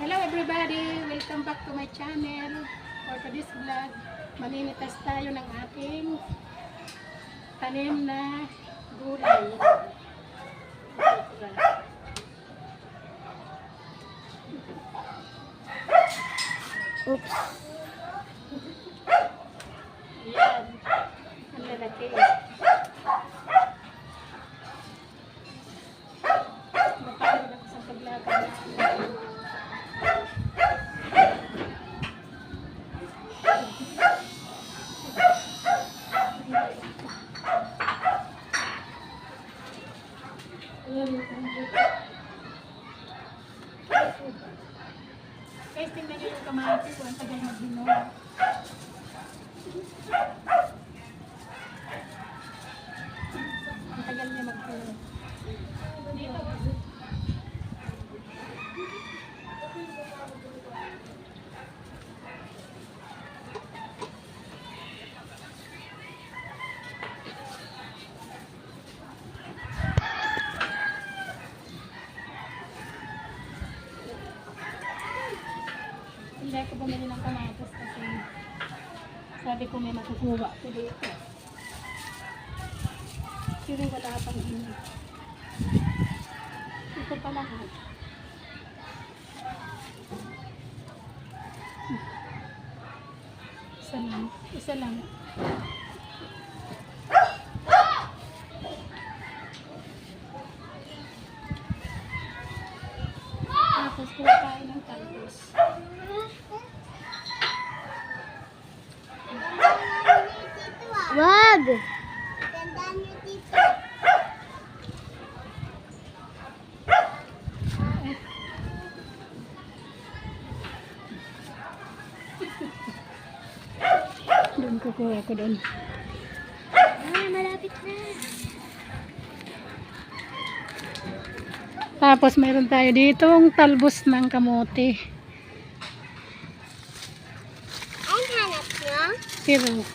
Hello everybody! Welcome back to my channel. For today's vlog, malinitas tayo ng ating tanim na gulay. Oops. Ayan. Ang lalaki. Mapagod ako sa paglakad. Guys, tingnan nyo yung kamatis kung ang tagal magbinog. Ang tagal niya magbinog. Hindi ako bumili ng kamatis kasi sabi ko may makukuha ko dito. Pero wala pang ini. Ito pa lahat. Isa lang. Isa lang. Tapos kuha tayo ng talbos. Wag! Doon kukuha ko doon. Malapit na. Tapos mayroon tayo ditong talbos ng kamote. Ang hanap nyo?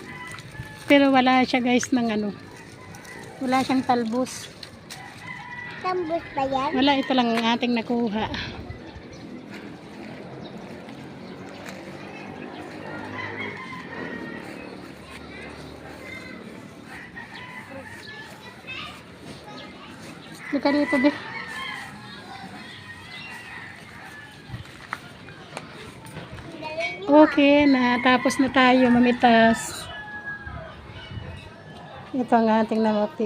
Pero wala siya guys ng ano. Wala siyang talbos. Tambos ba yan? Wala, ito lang ang ating nakuha. Lika dito din. Okay na, tapos na tayo mamitas. Ito ang ating namote.